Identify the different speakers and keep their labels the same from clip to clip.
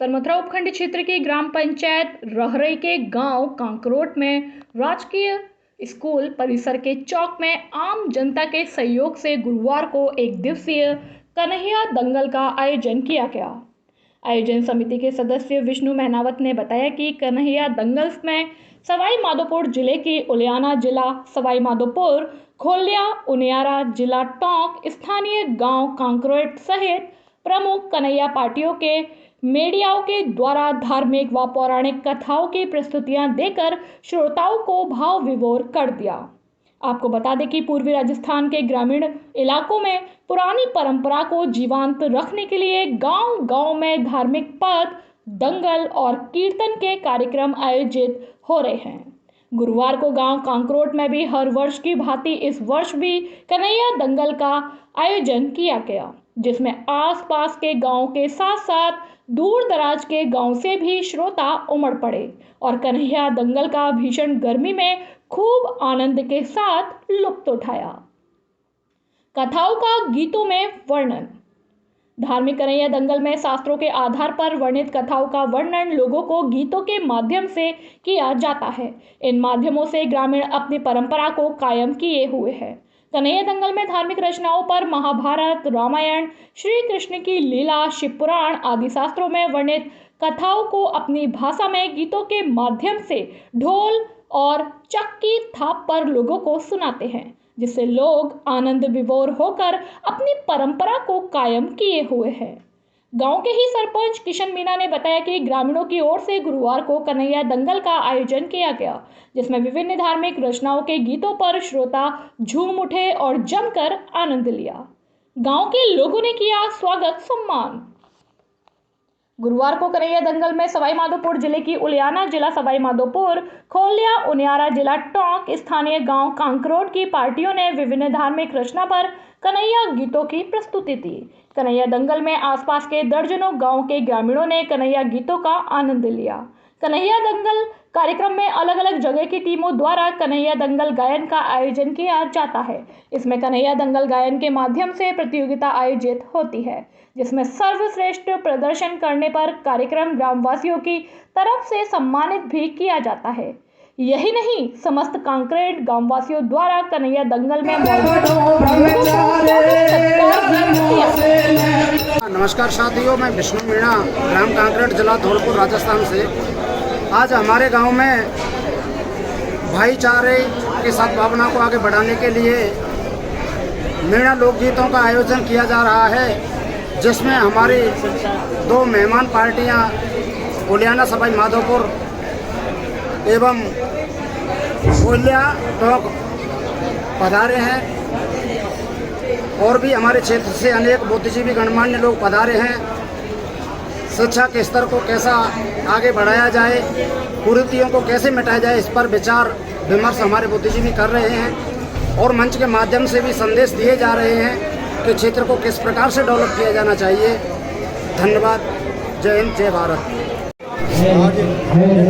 Speaker 1: सरमथरा उपखंड क्षेत्र के ग्राम पंचायत रहरई के गांव कांकरोट में राजकीय स्कूल परिसर के चौक में आम जनता के सहयोग से गुरुवार को एक दिवसीय कन्हैया दंगल का आयोजन किया गया। आयोजन समिति के सदस्य विष्णु महनावत ने बताया कि कन्हैया दंगल में सवाई माधोपुर जिले की उलियाना जिला सवाई माधोपुर, खोलिया उनियारा जिला टोंक, स्थानीय गांव कांकरोट सहित प्रमुख कन्हैया पार्टियों के मीडियाओं के द्वारा धार्मिक व पौराणिक कथाओं की प्रस्तुतियां देकर श्रोताओं को भाव विभोर कर दिया। आपको बता दें कि पूर्वी राजस्थान के ग्रामीण इलाकों में पुरानी परंपरा को जीवंत रखने के लिए गांव-गांव में धार्मिक पद, दंगल और कीर्तन के कार्यक्रम आयोजित हो रहे हैं। गुरुवार को गांव कांकरोट में भी हर वर्ष की भांति इस वर्ष भी कन्हैया दंगल का आयोजन किया गया, जिसमें आसपास के गांव के साथ साथ दूर दराज के गांव से भी श्रोता उमड़ पड़े और कन्हैया दंगल का भीषण गर्मी में खूब आनंद के साथ लुत्फ उठाया। कथाओं का गीतों में वर्णन। धार्मिक कन्हैया दंगल में शास्त्रों के आधार पर वर्णित कथाओं का वर्णन लोगों को गीतों के माध्यम से किया जाता है। इन माध्यमों से ग्रामीण अपनी परंपरा को कायम किए हुए हैं। कन्हैया दंगल में धार्मिक रचनाओं पर महाभारत, रामायण, श्री कृष्ण की लीला, शिव पुराण आदि शास्त्रों में वर्णित कथाओं को अपनी भाषा में गीतों के माध्यम से ढोल और चक्की थाप पर लोगों को सुनाते हैं, जिससे लोग आनंद विभोर होकर अपनी परंपरा को कायम किए हुए हैं। गांव के ही सरपंच किशन मीणा ने बताया कि ग्रामीणों की ओर से गुरुवार को कन्हैया दंगल का आयोजन किया गया, जिसमें विभिन्न धार्मिक रचनाओं के गीतों पर श्रोता झूम उठे और जमकर आनंद लिया। गांव के लोगों ने किया स्वागत सम्मान। गुरुवार को कन्हैया दंगल में सवाई माधोपुर जिले की उलियाना जिला सवाई माधोपुर, खोलिया उनियारा जिला टोंक, स्थानीय गांव कांकरोट की पार्टियों ने विभिन्न धार्मिक रचना पर कन्हैया गीतों की प्रस्तुति दी। कन्हैया दंगल में आसपास के दर्जनों गांव के ग्रामीणों ने कन्हैया गीतों का आनंद लिया। कन्हैया दंगल कार्यक्रम में अलग अलग जगह की टीमों द्वारा कन्हैया दंगल गायन का आयोजन किया जाता है। इसमें कन्हैया दंगल गायन के माध्यम से प्रतियोगिता आयोजित होती है, जिसमें सर्वश्रेष्ठ प्रदर्शन करने पर कार्यक्रम ग्रामवासियों की तरफ से सम्मानित भी किया जाता है। यही नहीं, समस्त कांकरेट गांववासियों द्वारा कन्हैया दंगल में
Speaker 2: नमस्कार साथियों, मैं विष्णु मीणा ग्राम कांकरेट जिला धौलपुर राजस्थान से। आज हमारे गांव में भाईचारे के साथ भावना को आगे बढ़ाने के लिए मीणा लोकगीतों का आयोजन किया जा रहा है, जिसमें हमारी दो मेहमान पार्टियां उलियाना सवाई माधोपुर एवं खोलिया टोंक पधारे हैं और भी हमारे क्षेत्र से अनेक बुद्धिजीवी गणमान्य लोग पधारे हैं। शिक्षा के स्तर को कैसा आगे बढ़ाया जाए, कुरीतियों को कैसे मिटाया जाए, इस पर विचार विमर्श हमारे बुद्धिजीवी कर रहे हैं और मंच के माध्यम से भी संदेश दिए जा रहे हैं कि क्षेत्र को किस प्रकार से डेवलप किया जाना चाहिए। धन्यवाद। जय हिंद, जय भारत।
Speaker 3: आज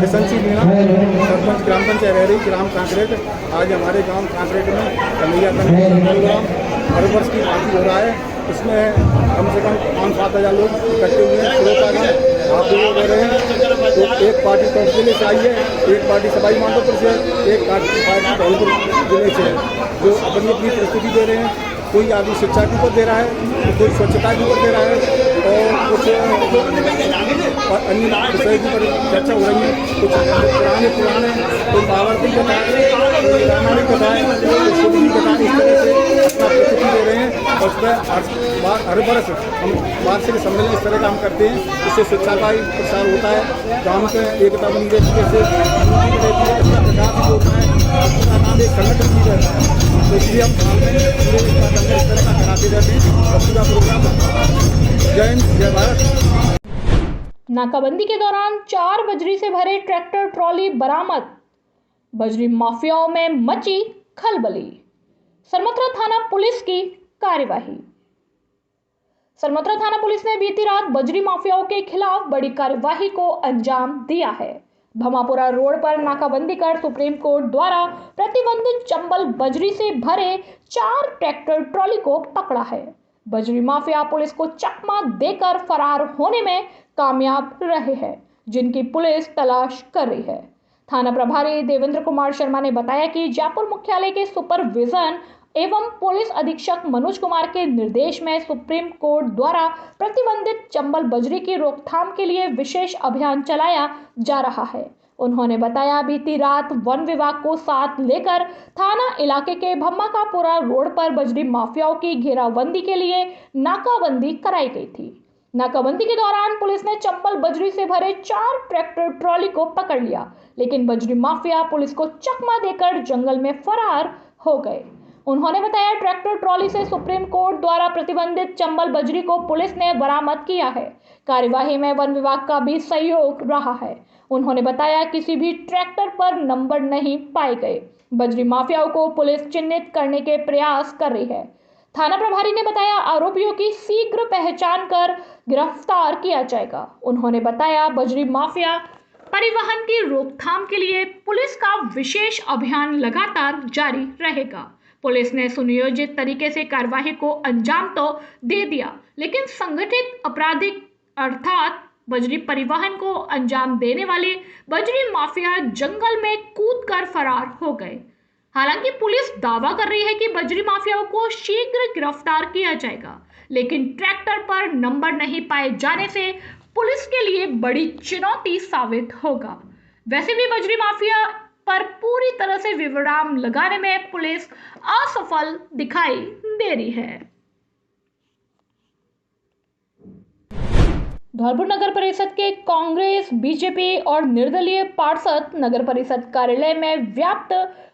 Speaker 3: किशन सिंह मीणा सरपंच ग्राम पंचायत रहरई ग्राम कांकरेट। आज हमारे गांव कांकरेट में कन्हैया दंगल प्रोग्राम हर वर्ष की भांति हो रहा है। इसमें कम से कम 5-7 हज़ार लोग इकट्ठे हुए हैं। श्रोतागण आप लोग दे रहे हैं, तो एक पार्टी टोंक जिले से आई है, एक पार्टी सवाई माधोपुर से, एक पार्टी धौलपुर जिले से है, जो अपनी अपनी प्रस्तुति दे रहे हैं। कोई आदमी शिक्षा के ऊपर दे रहा है, कोई स्वच्छता के ऊपर दे रहा है और कुछ अन्य विषय के ऊपर चर्चा हो रही है। कुछ पुराने कोई महाभारती कथा है, कोई रामायण कथा है, कोई छोटी कथा, इस तरह से अपना प्रस्तुति दे रहे हैं। और उसमें हर वर्ष हम वार्षिक सम्मेलन इस तरह का हम करते हैं, इससे शिक्षा का ही प्रसार होता है। गाँव के एकता बनी रहती है, प्रकाश होता है, उसका नाम एक संगठन भी रहता है। तो इसलिए हम साल में इस तरह का कराते रहते हैं और पूरा प्रोग्राम। जय हिंद, जय भारत।
Speaker 1: नाकाबंदी के दौरान 4 बजरी से भरे ट्रैक्टर ट्रॉली बरामद। बजरी माफियाओं में मची खलबली। सरमथरा थाना पुलिस की कार्यवाही। सरमथरा थाना पुलिस ने बीती रात बजरी माफियाओं के खिलाफ बड़ी कार्यवाही को अंजाम दिया है। भमापुरा रोड पर नाकाबंदी कर सुप्रीम कोर्ट द्वारा प्रतिबंधित चंबल बजरी से भरे 4 ट्रैक्टर ट्रॉली को पकड़ा है, बजरी माफिया पुलिस को चकमा देकर फरार होने में कामयाब रहे हैं, जिनकी पुलिस तलाश कर रही है। थाना प्रभारी देवेंद्र कुमार शर्मा ने बताया कि जयपुर मुख्यालय के सुपरविजन एवं पुलिस अधीक्षक मनोज कुमार के निर्देश में सुप्रीम कोर्ट द्वारा प्रतिबंधित चंबल बजरी की रोकथाम के लिए विशेष अभियान चलाया जा रहा है। उन्होंने बताया, बीती रात वन विभाग को साथ लेकर थाना इलाके के भम्माकापुरा रोड पर बजरी माफियाओं की घेराबंदी के लिए नाकाबंदी कराई गई थी। नाकाबंदी के दौरान पुलिस ने चंबल बजरी से भरे 4 ट्रैक्टर ट्रॉली को पकड़ लिया, लेकिन बजरी माफिया पुलिस को चकमा देकर जंगल में फरार हो गए। उन्होंने बताया, ट्रैक्टर ट्रॉली से सुप्रीम कोर्ट द्वारा प्रतिबंधित चंबल बजरी को पुलिस ने बरामद किया है। कार्यवाही में वन विभाग का भी सहयोग रहा है। उन्होंने बताया, किसी भी ट्रैक्टर पर नंबर नहीं पाए गए। बजरी माफियाओं को पुलिस चिन्हित करने के प्रयास कर रही है। थाना प्रभारी ने बताया, आरोपियों की शीघ्र पहचान कर गिरफ्तार किया जाएगा। उन्होंने बताया, बजरी माफिया परिवहन की रोकथाम के लिए पुलिस का विशेष अभियान लगातार जारी रहेगा। पुलिस ने सुनियोजित तरीके से कार्यवाही को अंजाम तो दे दिया, लेकिन संगठित आपराधिक अर्थात बजरी परिवहन को अंजाम देने वाले बजरी माफिया जंगल में कूदकर फरार हो गए। हालांकि पुलिस दावा कर रही है कि बजरी माफियाओं को शीघ्र गिरफ्तार किया जाएगा, लेकिन ट्रैक्टर पर नंबर नहीं पाए जाने से पुलिस के लिए बड़ी चुनौती साबित होगा। वैसे भी बजरी माफिया पर पूरी तरह से विराम लगाने में पुलिस असफल दिखाई दे रही है। धौलपुर नगर परिषद के कांग्रेस, बीजेपी और निर्दलीय पार्षद नगर परिषद कार्यालय में व्याप्त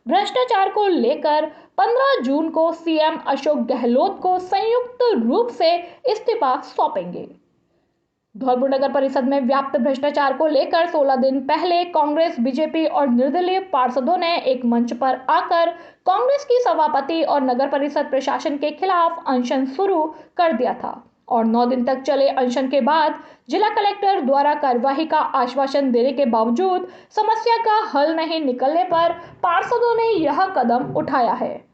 Speaker 1: भ्रष्टाचार को लेकर 15 जून को सीएम अशोक गहलोत को संयुक्त रूप से इस्तीफा सौंपेंगे। धौलपुर नगर परिषद में व्याप्त भ्रष्टाचार को लेकर 16 दिन पहले कांग्रेस, बीजेपी और निर्दलीय पार्षदों ने एक मंच पर आकर कांग्रेस की सभापति और नगर परिषद प्रशासन के खिलाफ अनशन शुरू कर दिया था और 9 दिन तक चले अनशन के बाद जिला कलेक्टर द्वारा कार्यवाही का आश्वासन देने के बावजूद समस्या का हल नहीं निकलने पर पार्षदों ने यह कदम उठाया है।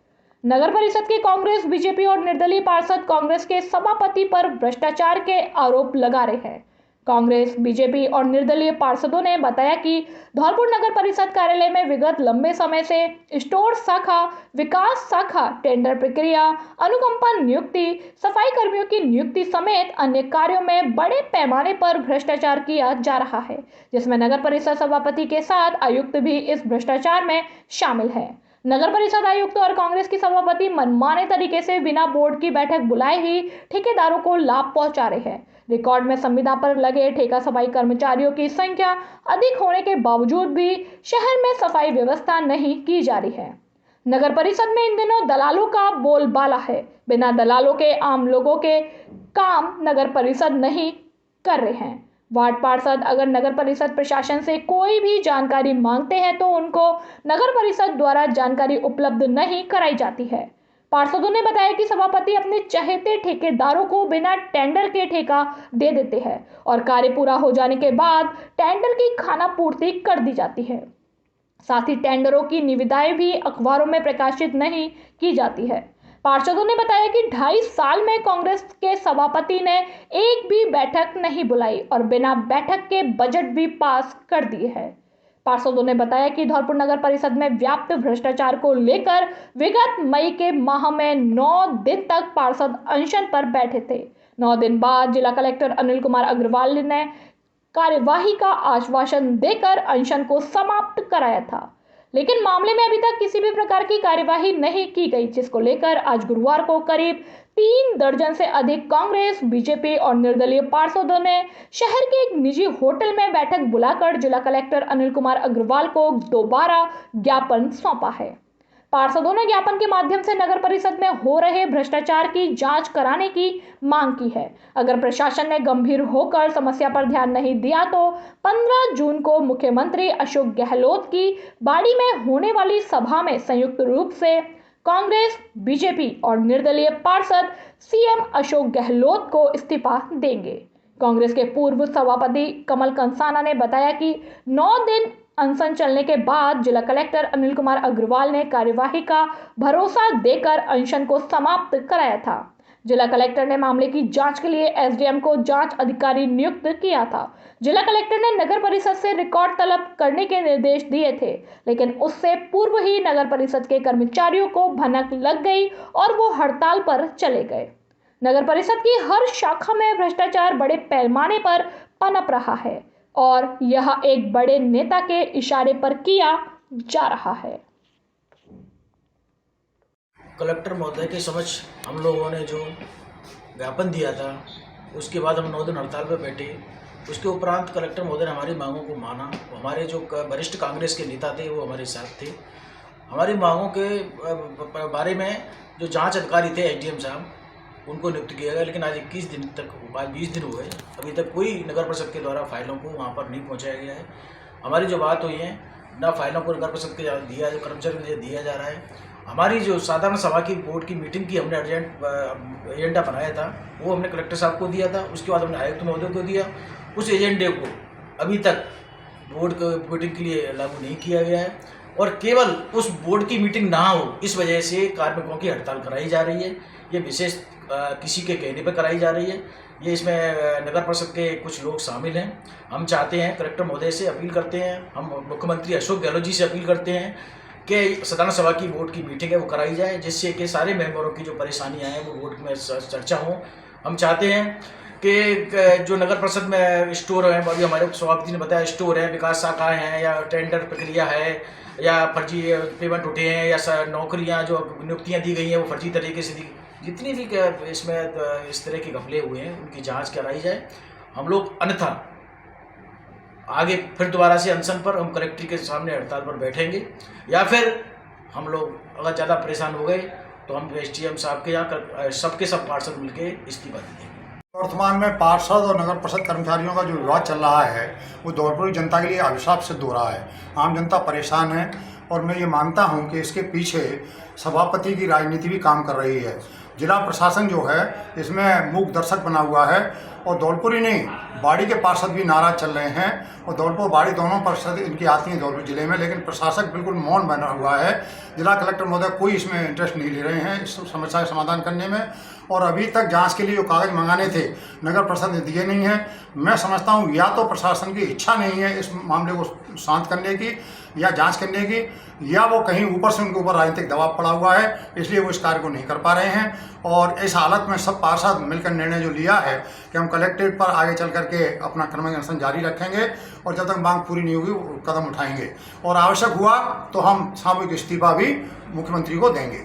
Speaker 1: नगर परिषद के कांग्रेस, बीजेपी और निर्दलीय पार्षद कांग्रेस के सभापति पर भ्रष्टाचार के आरोप लगा रहे हैं। कांग्रेस, बीजेपी और निर्दलीय पार्षदों ने बताया कि धौलपुर नगर परिषद कार्यालय में विगत लंबे समय से स्टोर शाखा, विकास शाखा, टेंडर प्रक्रिया, अनुकंपा नियुक्ति, सफाई कर्मियों की नियुक्ति समेत अन्य कार्यों में बड़े पैमाने पर भ्रष्टाचार किया जा रहा है, जिसमें नगर परिषद सभापति के साथ आयुक्त भी इस भ्रष्टाचार में शामिल है। नगर परिषद आयुक्त और कांग्रेस की सभापति मनमाने तरीके से बिना बोर्ड की बैठक बुलाए ही ठेकेदारों को लाभ पहुंचा रहे हैं। रिकॉर्ड में संविदा पर लगे ठेका सफाई कर्मचारियों की संख्या अधिक होने के बावजूद भी शहर में सफाई व्यवस्था नहीं की जा रही है। नगर परिषद में इन दिनों दलालों का बोलबाला है। बिना दलालों के आम लोगों के काम नगर परिषद नहीं कर रहे हैं। वार्ड पार्षद अगर नगर परिषद प्रशासन से कोई भी जानकारी मांगते हैं तो उनको नगर परिषद द्वारा जानकारी उपलब्ध नहीं कराई जाती है। पार्षदों ने बताया कि सभापति अपने चहेते ठेकेदारों को बिना टेंडर के ठेका दे देते हैं और कार्य पूरा हो जाने के बाद टेंडर की खानापूर्ति कर दी जाती है। साथ ही टेंडरों की निविदाएं भी अखबारों में प्रकाशित नहीं की जाती है। पार्षदों ने बताया कि 2.5 साल में कांग्रेस के सभापति ने एक भी बैठक नहीं बुलाई और बिना बैठक के बजट भी पास कर दिए हैं। पार्षदों ने बताया कि धौलपुर नगर परिषद में व्याप्त भ्रष्टाचार को लेकर विगत मई के माह में 9 दिन तक पार्षद अनशन पर बैठे थे। 9 दिन बाद जिला कलेक्टर अनिल कुमार अग्रवाल ने कार्यवाही का आश्वासन देकर अनशन को समाप्त कराया था, लेकिन मामले में अभी तक किसी भी प्रकार की कार्यवाही नहीं की गई, जिसको लेकर आज गुरुवार को करीब 3 दर्जन से अधिक कांग्रेस, बीजेपी और निर्दलीय पार्षदों ने शहर के एक निजी होटल में बैठक बुलाकर जिला कलेक्टर अनिल कुमार अग्रवाल को दोबारा ज्ञापन सौंपा है। पार्षदों ने ज्ञापन के माध्यम से नगर परिषद में हो रहे भ्रष्टाचार की जांच कराने की मांग की है। अगर प्रशासन ने गंभीर होकर समस्या पर ध्यान नहीं दिया तो 15 जून को मुख्यमंत्री अशोक गहलोत की बाड़ी में होने वाली सभा में संयुक्त रूप से कांग्रेस, बीजेपी और निर्दलीय पार्षद सीएम अशोक गहलोत को इस्तीफा देंगे। कांग्रेस के पूर्व सभापति कमल कंसाना ने बताया कि 9 दिन अनशन चलने के बाद जिला कलेक्टर अनिल कुमार अग्रवाल ने कार्यवाही का भरोसा देकर अनशन को समाप्त कराया था। जिला कलेक्टर ने मामले की जांच के लिए एसडीएम को जांच अधिकारी नियुक्त किया था। जिला कलेक्टर ने नगर परिषद से रिकॉर्ड तलब करने के निर्देश दिए थे, लेकिन उससे पूर्व ही नगर परिषद के कर्मचारियों को भनक लग गई और वो हड़ताल पर चले गए। नगर परिषद की हर शाखा में भ्रष्टाचार बड़े पैमाने पर पनप रहा है और यह एक बड़े नेता के इशारे पर किया जा रहा है।
Speaker 4: कलेक्टर महोदय के समक्ष हम लोगों ने जो ज्ञापन दिया था, उसके बाद हम 9 दिन हड़ताल पर बैठे। उसके उपरांत कलेक्टर महोदय ने हमारी मांगों को माना। हमारे जो वरिष्ठ कांग्रेस के नेता थे वो हमारे साथ थे। हमारी मांगों के बारे में जो जांच अधिकारी थे एसडीएम साहब, उनको नियुक्त किया गया, लेकिन आज 21 दिन तक, आज 20 दिन हुए, अभी तक कोई नगर परिषद के द्वारा फाइलों को वहाँ पर नहीं पहुँचाया गया है। हमारी जो बात हुई है, ना फाइलों को नगर परिषद के दिया, जो कर्मचारी को दिया जा रहा है। हमारी जो साधारण सभा की बोर्ड की मीटिंग की हमने एजेंडा बनाया था, वो हमने कलेक्टर साहब को दिया था। उसके बाद हमने आयुक्त महोदय को दिया। उस एजेंडे को अभी तक बोर्ड को मीटिंग के लिए लागू नहीं किया गया है और केवल उस बोर्ड की मीटिंग ना हो, इस वजह से कार्मिकों की हड़ताल कराई जा रही है। ये विशेष किसी के कहने पर कराई जा रही है। ये इसमें नगर परिषद के कुछ लोग शामिल हैं। हम चाहते हैं, कलेक्टर महोदय से अपील करते हैं, हम मुख्यमंत्री अशोक गहलोत जी से अपील करते हैं कि साधारण सभा की बोर्ड की मीटिंग है वो कराई जाए, जिससे कि सारे मेंबरों की जो परेशानियां हैं वो बोर्ड में चर्चा हो। हम चाहते हैं कि जो नगर परिषद में स्टोर हैं, अभी हमारे सभापति ने बताया, स्टोर है, विकास शाखाएँ हैं, या टेंडर प्रक्रिया है, या फर्जी पेमेंट उठे हैं, या नौकरियाँ जो नियुक्तियाँ दी गई हैं वो फर्जी तरीके से दी, जितनी भी इसमें इस तरह के घपले हुए हैं उनकी जाँच कराई जाए। हम लोग अन्यथा आगे फिर दोबारा से अनशन पर, हम कलेक्टर के सामने हड़ताल पर बैठेंगे, या फिर हम लोग अगर ज़्यादा परेशान हो गए तो हम एसडीएम साहब के यहाँ सबके सब पार्षद मिलकर इस्तीफा दे देंगे।
Speaker 5: वर्तमान में पार्षद और नगर परिषद कर्मचारियों का जो विवाद चल रहा है वो धौलपुर जनता के लिए अभिशाप सिद्ध हो रहा है। आम जनता परेशान है और मैं ये मानता हूँ कि इसके पीछे सभापति की राजनीति भी काम कर रही है। जिला प्रशासन जो है इसमें मूक दर्शक बना हुआ है और धौलपुर ही नहीं, बाड़ी के पार्षद भी नाराज चल रहे हैं और धौलपुर बाड़ी दोनों पार्षद इनकी आती हैं धौलपुर जिले में, लेकिन प्रशासक बिल्कुल मौन बना हुआ है। जिला कलेक्टर महोदय कोई इसमें इंटरेस्ट नहीं ले रहे हैं इस समस्या का समाधान करने में, और अभी तक जांच के लिए जो कागज़ मंगाने थे नगर परिषद ने दिए नहीं हैं। मैं समझता हूं या तो प्रशासन की इच्छा नहीं है इस मामले को शांत करने की या जांच करने की, या वो कहीं ऊपर से उनके ऊपर राजनीतिक दबाव पड़ा हुआ है, इसलिए वो इस कार्य को नहीं कर पा रहे हैं। और इस हालत में सब पार्षद मिलकर निर्णय जो लिया है कि हम कलेक्ट्रेट पर आगे चल करके अपना क्रमिक अनशन जारी रखेंगे और जब तक मांग पूरी नहीं होगी वो कदम उठाएंगे, और आवश्यक हुआ तो हम सामूहिक इस्तीफा भी मुख्यमंत्री को देंगे।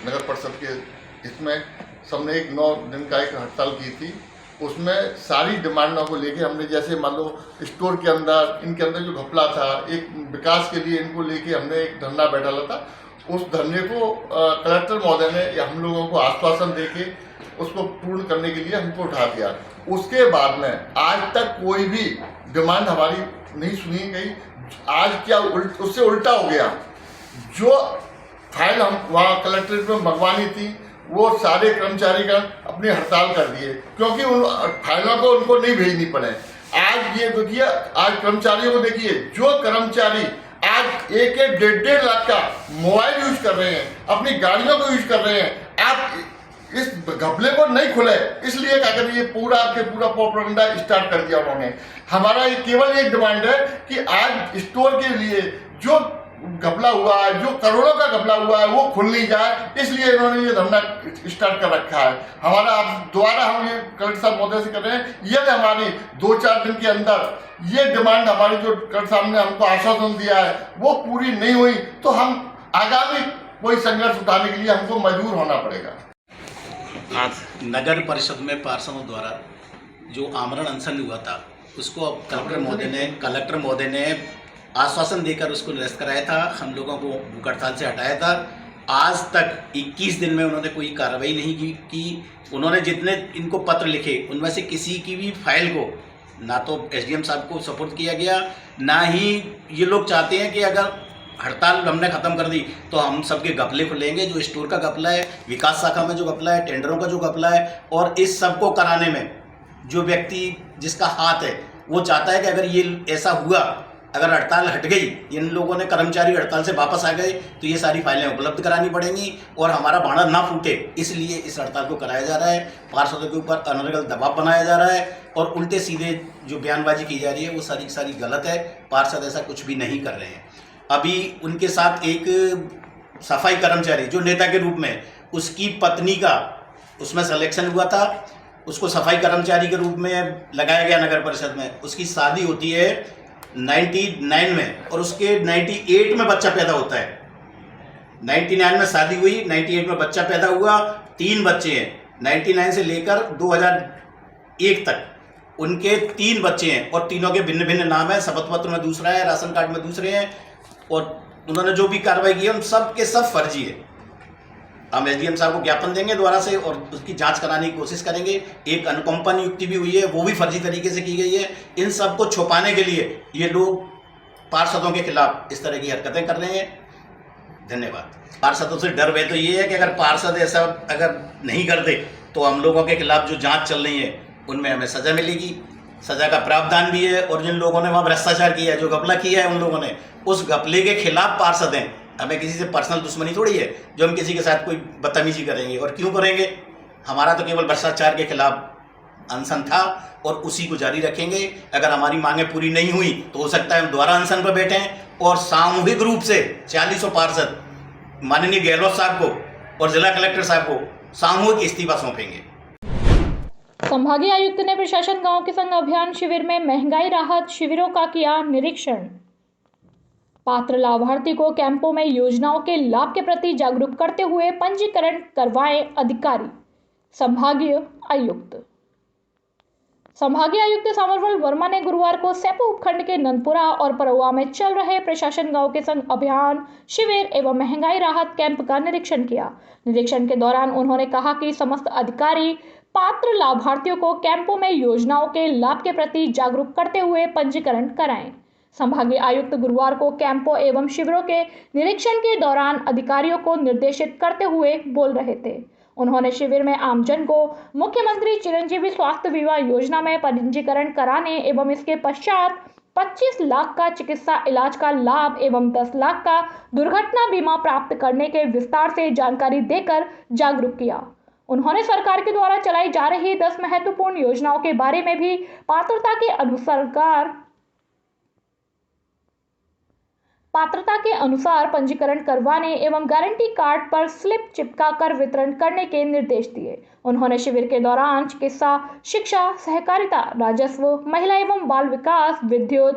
Speaker 6: नगर परिषद के इसमें सबने एक 9 दिन का एक हड़ताल की थी। उसमें सारी डिमांडों को लेके हमने, जैसे मान लो स्टोर के अंदर इनके अंदर जो घपला था, एक विकास के लिए इनको लेके हमने एक धरना बैठा था। उस धरने को कलेक्टर महोदय ने हम लोगों को आश्वासन देके उसको पूर्ण करने के लिए हमको उठा दिया। उसके बाद में आज तक कोई भी डिमांड हमारी नहीं सुनी गई। आज क्या उससे उल्टा हो गया, जो फाइल हम वहाँ कलेक्ट्रेट में मंगवानी थी वो सारे कर्मचारी का अपनी हड़ताल कर दिए, क्योंकि उन फाइलों को उनको नहीं भेजनी पड़े। आज ये देखिए, आज कर्मचारियों को देखिए, जो कर्मचारी आज 1-1, 1.5 लाख का मोबाइल यूज कर रहे हैं, अपनी गाड़ियों को यूज कर रहे हैं, आप इस घपले को नहीं खुले, इसलिए क्या करिए, ये पूरा के पूरा प्रोपेगेंडा स्टार्ट कर दिया उन्होंने। हमारा ये केवल एक डिमांड है कि आज स्टोर के लिए जो घपला हुआ है, जो करोड़ों का घपला हुआ है, वो खुल नहीं जाए, इसलिए इन्होंने ये धरना स्टार्ट कर रखा है। हमारा आप दोबारा हम ये कलेक्टर साहब महोदय से कर रहे हैं, यदि हमारी 2-4 दिन के अंदर ये डिमांड हमारी जो कलेक्टर साहब ने हमको आश्वासन दिया है वो पूरी नहीं हुई तो हम आगामी कोई संघर्ष उठाने के लिए हमको मजबूर होना पड़ेगा।
Speaker 7: नगर परिषद में पार्षदों द्वारा जो आमरण अनशन हुआ था उसको अब कलेक्टर महोदय ने आश्वासन देकर उसको निरस्त कराया था, हम लोगों को भूख हड़ताल से हटाया था। आज तक 21 दिन में उन्होंने कोई कार्रवाई नहीं की। उन्होंने जितने इनको पत्र लिखे उनमें से किसी की भी फाइल को ना तो एसडीएम साहब को सपोर्ट किया गया, ना ही ये लोग चाहते हैं कि अगर हड़ताल हमने ख़त्म कर दी तो हम सबके घपले खुलेंगे। जो स्टोर का घपला है, विकास शाखा में जो घपला है, टेंडरों का जो घपला है, और इस सब को कराने में जो व्यक्ति जिसका हाथ है वो चाहता है कि अगर ये ऐसा हुआ अगर हड़ताल हट गई, इन लोगों ने कर्मचारी हड़ताल से वापस आ गए, तो ये सारी फाइलें उपलब्ध करानी पड़ेंगी और हमारा भाड़ा ना फूटे, इसलिए इस हड़ताल को कराया जा रहा है। पार्षदों के ऊपर अनर्गल दबाव बनाया जा रहा है और उल्टे सीधे जो बयानबाजी की जा रही है वो सारी सारी गलत है। पार्षद ऐसा कुछ भी नहीं कर रहे हैं। अभी उनके साथ एक सफाई कर्मचारी जो नेता के रूप में, उसकी पत्नी का उसमें सिलेक्शन हुआ था, उसको सफाई कर्मचारी के रूप में लगाया गया नगर परिषद में। उसकी शादी होती है 99 में और उसके 98 में बच्चा पैदा होता है। 99 में शादी हुई, 98 में बच्चा पैदा हुआ, 3 बच्चे हैं। 99 से लेकर 2001 तक उनके 3 बच्चे हैं और तीनों के भिन्न भिन्न नाम है। शपथ पत्र में दूसरा है, राशन कार्ड में दूसरे हैं और उन्होंने जो भी कार्रवाई की है उन सब के सब फर्जी है। हम एसडीएम साहब को ज्ञापन देंगे दोबारा से और उसकी जांच कराने की कोशिश करेंगे। एक अनुकंपा नियुक्ति भी हुई है, वो भी फर्जी तरीके से की गई है। इन सब को छुपाने के लिए ये लोग पार्षदों के खिलाफ इस तरह की हरकतें कर रहे हैं। धन्यवाद। पार्षदों से डर वे तो ये है कि अगर पार्षद ऐसा अगर नहीं करते तो हम लोगों के खिलाफ जो जाँच चल रही है उनमें हमें सज़ा मिलेगी। सज़ा का प्रावधान भी है और जिन लोगों ने वहाँ भ्रष्टाचार किया है, जो घपला किया है उन लोगों ने, उस घपले के खिलाफ पार्षद हैं। हमें किसी से पर्सनल दुश्मनी थोड़ी है जो हम किसी के साथ कोई बदतमीजी करेंगे, और क्यों करेंगे। हमारा तो केवल भ्रष्टाचार के खिलाफ अनशन था और उसी को जारी रखेंगे। अगर हमारी मांगें पूरी नहीं हुई तो हो सकता है हम दोबारा अनशन पर बैठें और सामूहिक रूप से 40 पार्षद माननीय गहलोत साहब को और जिला कलेक्टर साहब को सामूहिक इस्तीफा सौंपेंगे।
Speaker 1: संभागीय आयुक्त ने प्रशासन गांव के संग अभियान शिविर में महंगाई राहत शिविरों का किया निरीक्षण। पात्र लाभार्थी को कैंपों में योजनाओं के लाभ के प्रति जागरूक करते हुए पंजीकरण करवाएं अधिकारी। संभागीय आयुक्त सामरवल वर्मा ने गुरुवार को सेपू उपखंड के नंदपुरा और परौआ में चल रहे प्रशासन गांव के संग अभियान शिविर एवं महंगाई राहत कैंप का निरीक्षण किया। निरीक्षण के दौरान उन्होंने कहा कि समस्त अधिकारी पात्र लाभार्थियों को कैंपों में योजनाओं के लाभ के प्रति जागरूक करते हुए पंजीकरण कराएं। संभागीय आयुक्त गुरुवार को कैंपों एवं शिविरों के निरीक्षण के दौरान अधिकारियों को निर्देशित करते हुए बोल रहे थे। उन्होंने शिविर में आमजन को मुख्यमंत्री चिरंजीवी स्वास्थ्य बीमा योजना में पंजीकरण कराने एवं इसके पश्चात 25 लाख का चिकित्सा इलाज का लाभ एवं 10 लाख का दुर्घटना बीमा प्राप्त करने के विस्तार से जानकारी देकर जागरूक किया। उन्होंने सरकार के द्वारा चलाई जा रही 10 महत्वपूर्ण योजनाओं के बारे में भी पात्रता के अनुसार पंजीकरण करवाने एवं गारंटी कार्ड पर स्लिप चिपकाकर वितरण करने के निर्देश दिए। उन्होंने शिविर के दौरान चिकित्सा, शिक्षा, सहकारिता, राजस्व, महिला एवं बाल विकास, विद्युत,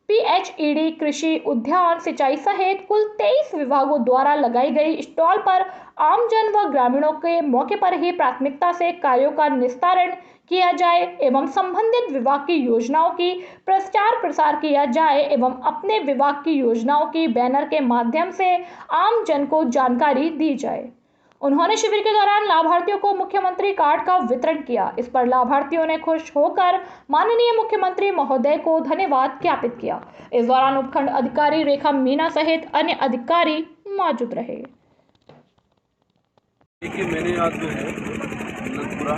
Speaker 1: पीएचईडी, कृषि, उद्यान, सिंचाई सहित कुल 23 विभागों द्वारा लगाई गई स्टॉल पर आमजन व ग्रामीणों के मौके पर ही प्राथमिकता से कार्यों का निस्तारण किया जाए एवं संबंधित विभाग की योजनाओं की प्रचार प्रसार किया जाए एवं अपने विभाग की योजनाओं की बैनर के माध्यम से आम जन को जानकारी दी जाए। उन्होंने शिविर के दौरान लाभार्थियों को मुख्यमंत्री कार्ड का वितरण किया। इस पर लाभार्थियों ने खुश होकर माननीय मुख्यमंत्री महोदय को धन्यवाद ज्ञापित किया। इस दौरान उपखंड अधिकारी रेखा मीना सहित अन्य अधिकारी मौजूद रहे।
Speaker 8: देखिए, मैंने आज जो है नंदपुरा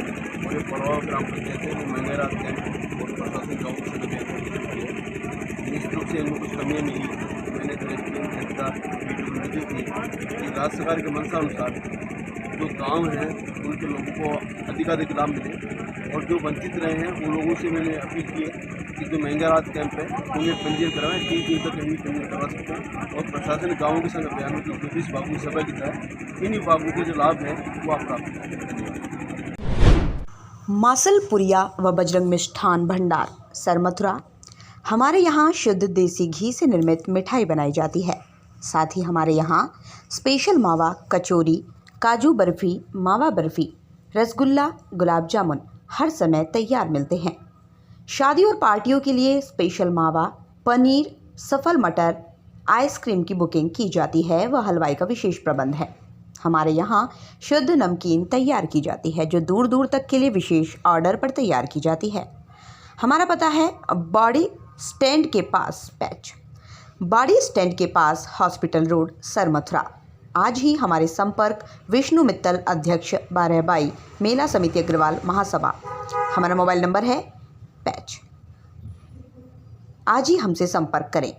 Speaker 8: और परौआ ग्राम पंचायत में महंगाई राहत कैंप और प्रशासन गाँव से निश्चित रूप से इनको कुछ कमियाँ मिली। मैंने जो वीडियो थी कि राज्य सरकार के मंशा अनुसार जो गांव हैं उनके लोगों को अधिकाधिक लाभ मिले और जो वंचित रहे हैं उन लोगों से मैंने अपील की है कि जो महंगाई राहत कैंप है उन्हें पंजीयन करवाएं। 3 दिन तक इन्हें पंजीयन करवा सकते हैं और प्रशासन गाँव के संग अभियान में 24 विभागों की सभा की है। इन विभागों के जो लाभ है वो आप प्राप्त करें।
Speaker 9: मासलपुरिया व बजरंग मिष्ठान भंडार सरमथुरा। हमारे यहाँ शुद्ध देसी घी से निर्मित मिठाई बनाई जाती है। साथ ही हमारे यहाँ स्पेशल मावा, कचौरी, काजू बर्फ़ी, मावा बर्फ़ी, रसगुल्ला, गुलाब जामुन हर समय तैयार मिलते हैं। शादी और पार्टियों के लिए स्पेशल मावा, पनीर, सफल मटर, आइसक्रीम की बुकिंग की जाती है व हलवाई का विशेष प्रबंध है। हमारे यहाँ शुद्ध नमकीन तैयार की जाती है जो दूर दूर तक के लिए विशेष ऑर्डर पर तैयार की जाती है। हमारा पता है बॉडी स्टैंड के पास पैच, बॉडी स्टैंड के पास हॉस्पिटल रोड, सरमथुरा। आज ही हमारे संपर्क विष्णु मित्तल, अध्यक्ष 12/22 मेला समिति अग्रवाल महासभा। हमारा मोबाइल नंबर है पैच। आज ही हमसे संपर्क करें।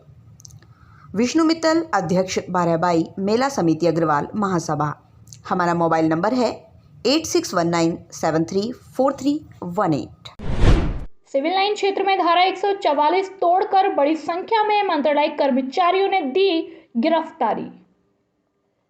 Speaker 9: विष्णु मित्तल, अध्यक्ष बारहबाई मेला समिति अग्रवाल महासभा। हमारा मोबाइल नंबर है 8619734318।
Speaker 1: सिविल लाइन क्षेत्र में धारा 144 तोड़कर बड़ी संख्या में मंत्रालय कर्मचारियों ने दी गिरफ्तारी।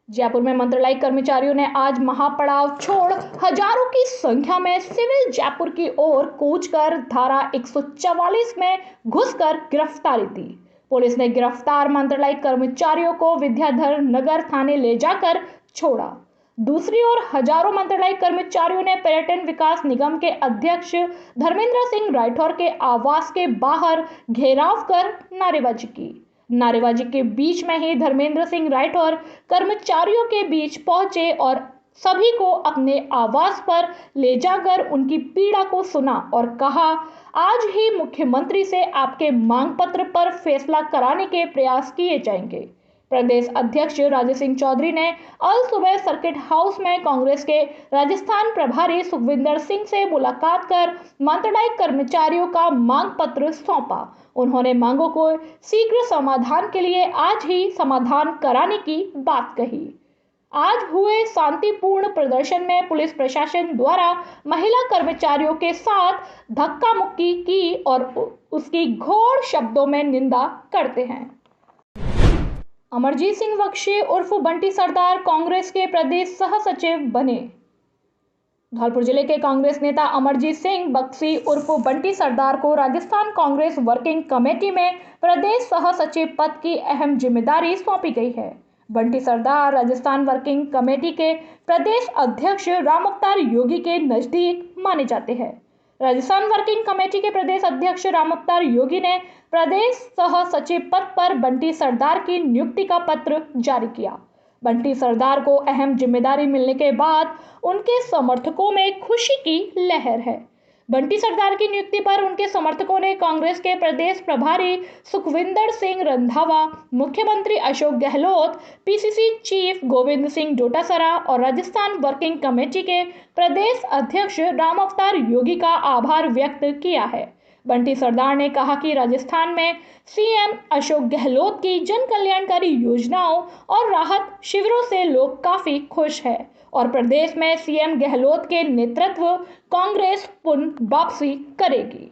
Speaker 1: जयपुर में मंत्रालय कर्मचारियों ने आज महापड़ाव छोड़ हजारों की संख्या में सिविल जयपुर की ओर कूच कर धारा 144 में घुसकर गिरफ्तारी दी। पुलिस ने गिरफ्तार मंत्रालय कर्मचारियों को विद्याधर नगर थाने ले जाकर छोड़ा। दूसरी ओर हजारों मंत्रालय कर्मचारियों ने पर्यटन विकास निगम के अध्यक्ष धर्मेंद्र सिंह राठौर के आवास के बाहर घेराव कर नारेबाजी की। नारेबाजी के बीच में ही धर्मेंद्र सिंह राठौर कर्मचारियों के बीच पहुंचे और सभी को अपने आवास पर ले जाकर उनकी पीड़ा को सुना और कहा, आज ही मुख्यमंत्री से आपके मांग पत्र पर फैसला कराने के प्रयास किए जाएंगे। प्रदेश अध्यक्ष राजेश सिंह चौधरी ने आज सुबह सर्किट हाउस में कांग्रेस के राजस्थान प्रभारी सुखविंदर सिंह से मुलाकात कर मंत्रालय कर्मचारियों का मांग पत्र सौंपा। उन्होंने मांगों को शीघ्र समाधान के लिए आज ही समाधान कराने की बात कही। आज हुए शांतिपूर्ण प्रदर्शन में पुलिस प्रशासन द्वारा महिला कर्मचारियों के साथ धक्का मुक्की की और उसकी घोर शब्दों में निंदा करते हैं। अमरजीत सिंह बख्शी उर्फ बंटी सरदार कांग्रेस के प्रदेश सह सचिव बने। धौलपुर जिले के कांग्रेस नेता अमरजीत सिंह बख्शी उर्फ बंटी सरदार को राजस्थान कांग्रेस वर्किंग कमेटी में प्रदेश सह सचिव पद की अहम जिम्मेदारी सौंपी गई है। बंटी सरदार राजस्थान वर्किंग कमेटी के प्रदेश अध्यक्ष राम अवतार योगी के नजदीक माने जाते हैं। राजस्थान वर्किंग कमेटी के प्रदेश अध्यक्ष राम अवतार योगी ने प्रदेश सह सचिव पद पर बंटी सरदार की नियुक्ति का पत्र जारी किया। बंटी सरदार को अहम जिम्मेदारी मिलने के बाद उनके समर्थकों में खुशी की लहर है। बंटी सरदार की नियुक्ति पर उनके समर्थकों ने कांग्रेस के प्रदेश प्रभारी सुखविंदर सिंह रंधावा, मुख्यमंत्री अशोक गहलोत, पीसीसी चीफ गोविंद सिंह डोटासरा और राजस्थान वर्किंग कमेटी के प्रदेश अध्यक्ष राम अवतार योगी का आभार व्यक्त किया है। बंटी सरदार ने कहा कि राजस्थान में सीएम अशोक गहलोत की जन कल्याणकारी योजनाओं और राहत शिविरों से लोग काफी खुश हैं और प्रदेश में सीएम गहलोत के नेतृत्व कांग्रेस पुनः वापसी करेगी।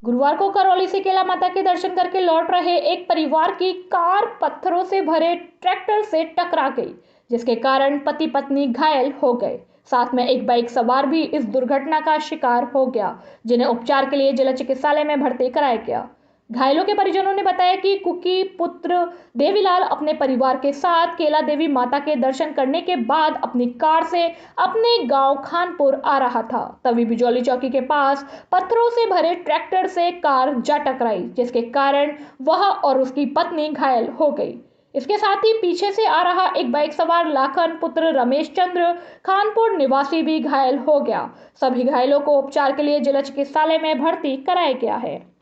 Speaker 1: गुरुवार को करौली से केला माता के दर्शन करके लौट रहे एक परिवार की कार पत्थरों से भरे ट्रैक्टर से टकरा गई, जिसके कारण पति पत्नी घायल हो गए। साथ में एक बाइक सवार भी इस दुर्घटना का शिकार हो गया, जिन्हें उपचार के लिए जिला चिकित्सालय में भर्ती कराया गया। घायलों के परिजनों ने बताया कि कुकी पुत्र देवीलाल अपने परिवार के साथ केला देवी माता के दर्शन करने के बाद अपनी कार से अपने गांव खानपुर आ रहा था। तभी बिजौली चौकी के पास पत्थरों से भरे ट्रैक्टर से कार जा टकराई, जिसके कारण वह और उसकी पत्नी घायल हो गई। इसके साथ ही पीछे से आ रहा एक बाइक सवार लाखन पुत्र रमेश चंद्र खानपुर निवासी भी घायल हो गया। सभी घायलों को उपचार के लिए जिला चिकित्सालय में भर्ती कराया गया है।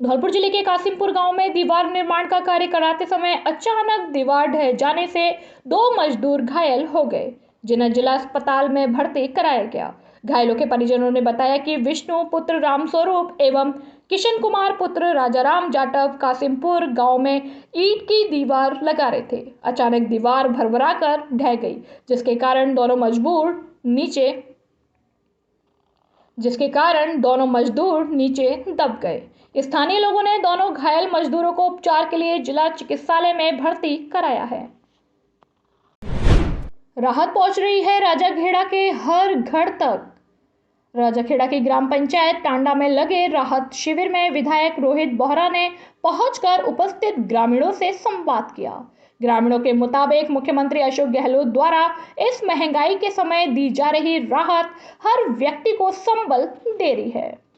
Speaker 1: धौलपुर जिले के कासिमपुर गांव में दीवार निर्माण का कार्य कराते समय अचानक दीवार ढह जाने से 2 मजदूर घायल हो गए, जिन्हें जिला अस्पताल में भर्ती कराया गया। घायलों के परिजनों ने बताया कि विष्णु पुत्र रामस्वरूप एवं किशन कुमार पुत्र राजाराम जाटव कासिमपुर गांव में ईंट की दीवार लगा रहे थे। अचानक दीवार भरभरा कर ढह गई, जिसके कारण दोनों मजदूर नीचे दब गए। स्थानीय लोगों ने दोनों घायल मजदूरों को उपचार के लिए जिला चिकित्सालय में भर्ती कराया है। राहत पहुंच रही है राजाखेड़ा के हर घर तक। राजाखेड़ा की ग्राम पंचायत टांडा में लगे राहत शिविर में विधायक रोहित बोहरा ने पहुंचकर उपस्थित ग्रामीणों से संवाद किया। ग्रामीणों के मुताबिक मुख्यमंत्री अशोक गहलोत द्वारा इस महंगाई के समय दी जा रही राहत हर व्यक्ति को संबल दे रही है।